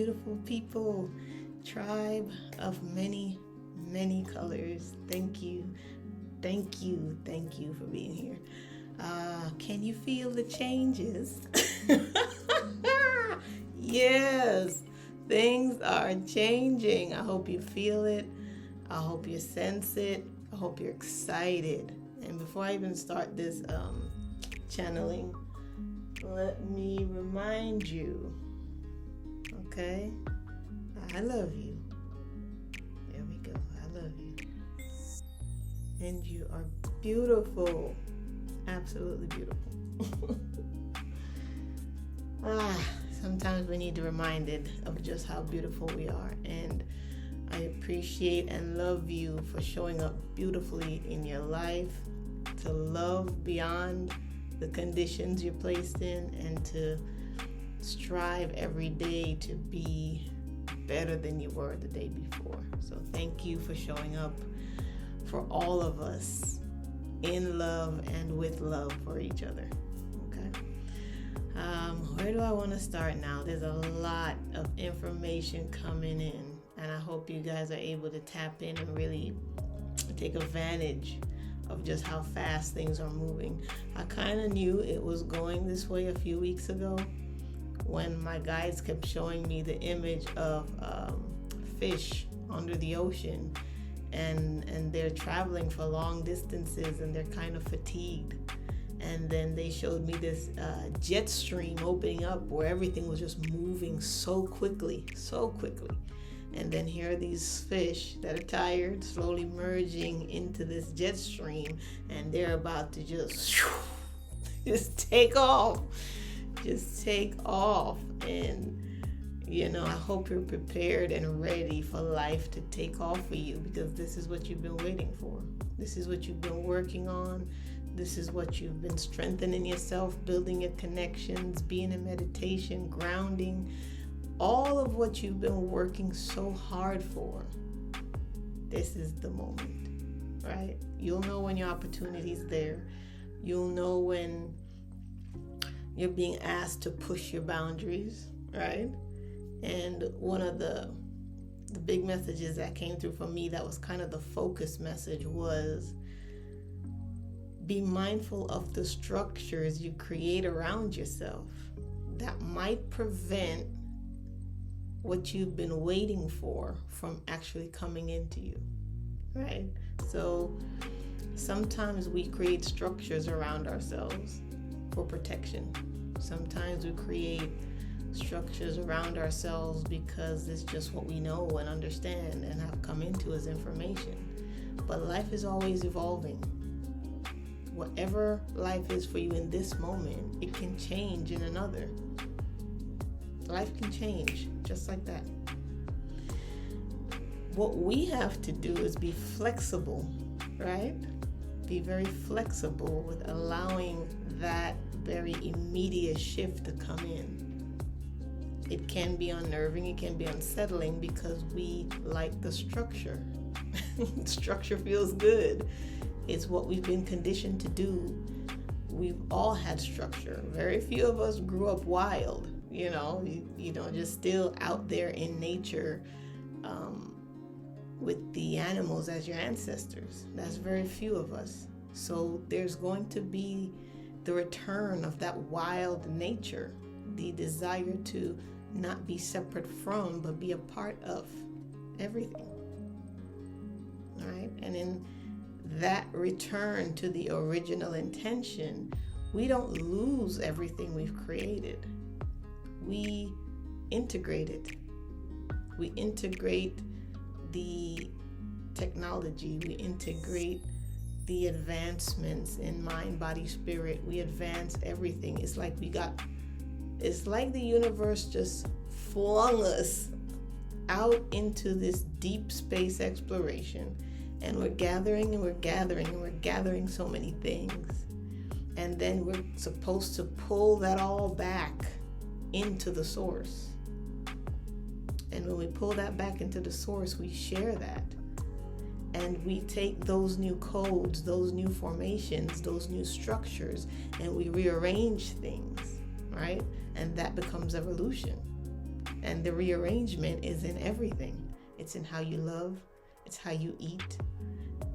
beautiful people, tribe of many, many colors. Thank you, thank you, thank you for being here. Can you feel the changes? Yes, things are changing. I hope you feel it. I hope you sense it. I hope you're excited. And before I even start this channeling, let me remind you, okay? I love you. There we go. I love you. And you are beautiful. Absolutely beautiful. Sometimes we need to be reminded of just how beautiful we are. And I appreciate and love you for showing up beautifully in your life, to love beyond the conditions you're placed in, and to strive every day to be better than you were the day before. So thank you for showing up for all of us in love and with love for each other. Okay. Where do I want to start now? There's a lot of information coming in, and I hope you guys are able to tap in and really take advantage of just how fast things are moving. I kind of knew it was going this way a few weeks ago when my guides kept showing me the image of fish under the ocean, and they're traveling for long distances and they're kind of fatigued. And then they showed me this jet stream opening up where everything was just moving so quickly. And then here are these fish that are tired, slowly merging into this jet stream, and they're about to just take off. And I hope you're prepared and ready for life to take off for you, because this is what you've been waiting for. This is what you've been working on. This is what you've been strengthening yourself, building your connections, being in meditation, grounding, all of what you've been working so hard for. This is the moment, right? You'll know when your opportunity's there. You'll know when you're being asked to push your boundaries, right? And one of the big messages that came through for me, that was kind of the focus message, was be mindful of the structures you create around yourself that might prevent what you've been waiting for from actually coming into you, right? So sometimes we create structures around ourselves for protection. Sometimes we create structures around ourselves because it's just what we know and understand and have come into as information. But life is always evolving. Whatever life is for you in this moment, it can change in another. Life can change just like that. What we have to do is be flexible, right? Be very flexible with allowing that very immediate shift to come in. It can be unnerving, it can be unsettling, because we like the structure. Structure feels good. It's what we've been conditioned to do. We've all had structure. Very few of us grew up wild, just still out there in nature with the animals as your ancestors. That's very few of us. So there's going to be the return of that wild nature, the desire to not be separate from, but be a part of everything. All right? And in that return to the original intention, we don't lose everything we've created. We integrate it. We integrate the technology. We integrate the advancements in mind, body, spirit. We advance everything. It's like the universe just flung us out into this deep space exploration. And we're gathering and we're gathering and we're gathering so many things. And then we're supposed to pull that all back into the source. And when we pull that back into the source, we share that. And we take those new codes, those new formations, those new structures, and we rearrange things, right? And that becomes evolution. And the rearrangement is in everything. It's in how you love, it's how you eat,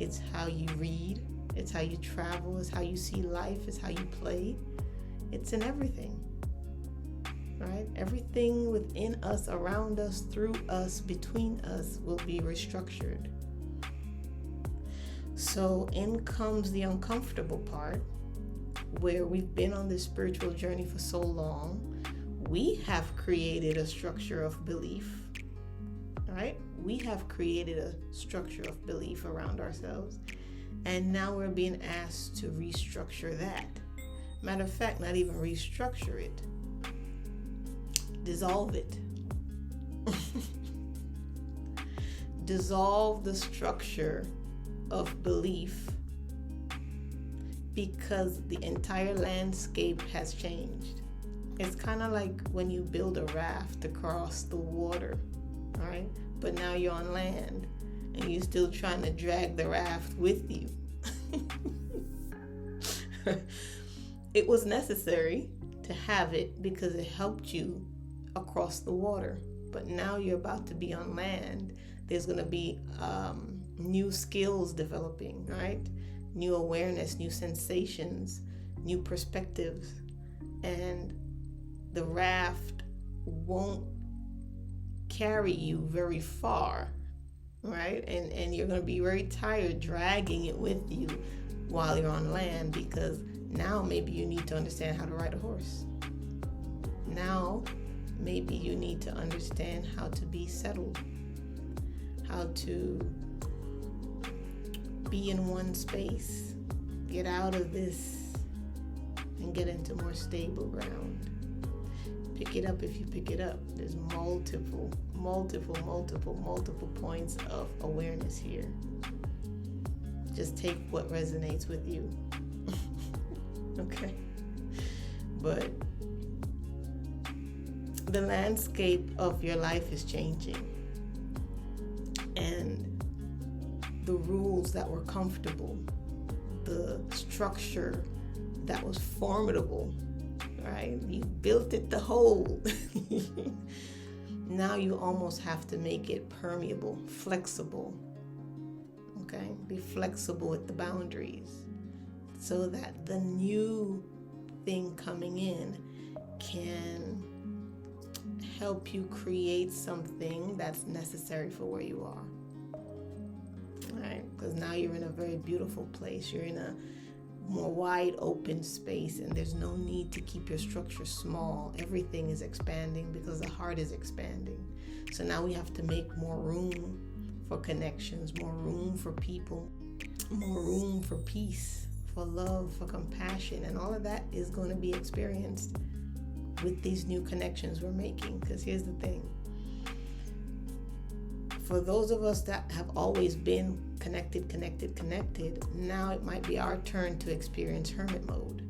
it's how you read, it's how you travel, it's how you see life, it's how you play. It's in everything, right? Everything within us, around us, through us, between us will be restructured. So in comes the uncomfortable part, where we've been on this spiritual journey for so long. We have created a structure of belief, right? We have created a structure of belief around ourselves. And now we're being asked to restructure that. Matter of fact, not even restructure it. Dissolve it. Dissolve the structure of belief, because the entire landscape has changed. It's kind of like when you build a raft across the water, right? But now you're on land and you're still trying to drag the raft with you. It was necessary to have it because it helped you across the water. But now you're about to be on land. There's going to be new skills developing, right? New awareness, new sensations, new perspectives. And the raft won't carry you very far, right? And you're going to be very tired dragging it with you while you're on land, because now maybe you need to understand how to ride a horse. Now maybe you need to understand how to be settled, how to be in one space, get out of this and get into more stable ground. Pick it up if you pick it up. There's multiple points of awareness here. Just take what resonates with you. Okay? But the landscape of your life is changing. And the rules that were comfortable, the structure that was formidable, right? You built it to hold. Now you almost have to make it permeable, flexible. Okay? Be flexible with the boundaries so that the new thing coming in can help you create something that's necessary for where you are. Right? Because now you're in a very beautiful place. You're in a more wide open space, and there's no need to keep your structure small. Everything is expanding because the heart is expanding. So now we have to make more room for connections, more room for people, more room for peace, for love, for compassion, and all of that is going to be experienced with these new connections we're making. Because here's the thing. For those of us that have always been connected, now it might be our turn to experience hermit mode.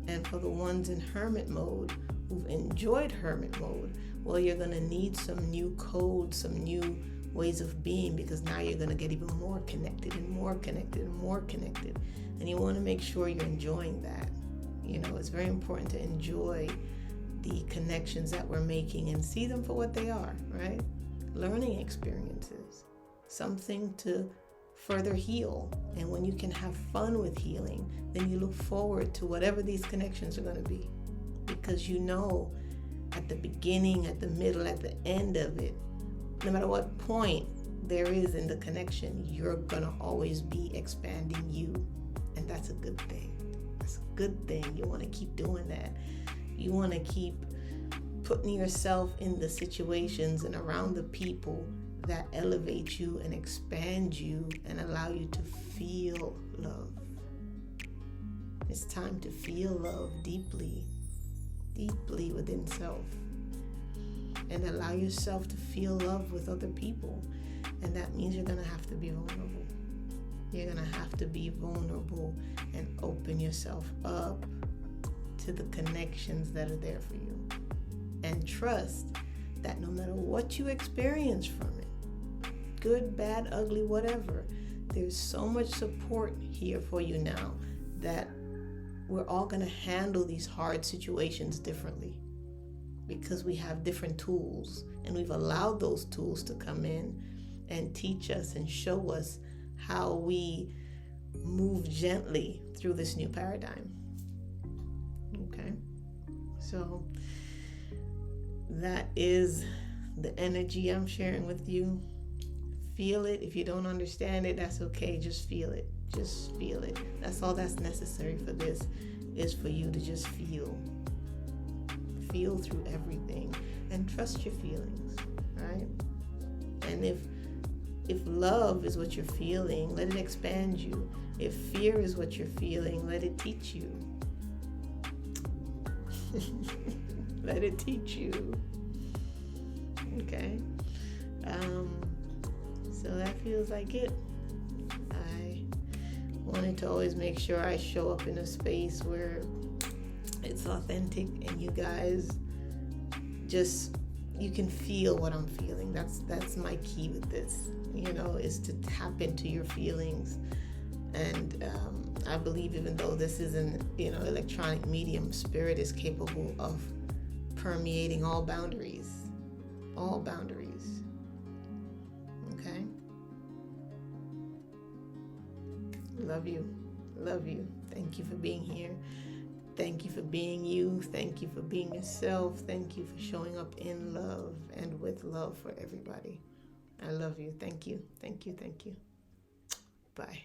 And for the ones in hermit mode who've enjoyed hermit mode, well, you're going to need some new codes, some new ways of being, because now you're going to get even more connected and more connected and more connected. And you want to make sure you're enjoying that. You know, it's very important to enjoy the connections that we're making and see them for what they are, right? Learning experiences, something to further heal. And when you can have fun with healing, then you look forward to whatever these connections are going to be, because you know at the beginning, at the middle, at the end of it, no matter what point there is in the connection, you're going to always be expanding you. And that's a good thing. That's a good thing. You want to keep doing that. You want to keep putting yourself in the situations and around the people that elevate you and expand you and allow you to feel love. It's time to feel love deeply, deeply within self. And allow yourself to feel love with other people. And that means you're going to have to be vulnerable. You're going to have to be vulnerable and open yourself up to the connections that are there for you. And trust that no matter what you experience from it, good, bad, ugly, whatever, there's so much support here for you now that we're all going to handle these hard situations differently. because we have different tools, and we've allowed those tools to come in and teach us and show us how we move gently through this new paradigm. Okay, so that is the energy I'm sharing with you. Feel it. If you don't understand it, that's okay. Just feel it. Just feel it. That's all that's necessary for this, is for you to just feel. Feel through everything and trust your feelings, right? And if love is what you're feeling, let it expand you. If fear is what you're feeling, let it teach you. Let it teach you. Okay. So that feels like it. I wanted to always make sure I show up in a space where it's authentic and you guys just, you can feel what I'm feeling. That's my key with this, is to tap into your feelings. And I believe, even though this is an electronic medium, spirit is capable of permeating all boundaries. Okay? Love you. Thank you for being here. Thank you for being you. Thank you for being yourself. Thank you for showing up in love and with love for everybody. I love you. Thank you. Bye.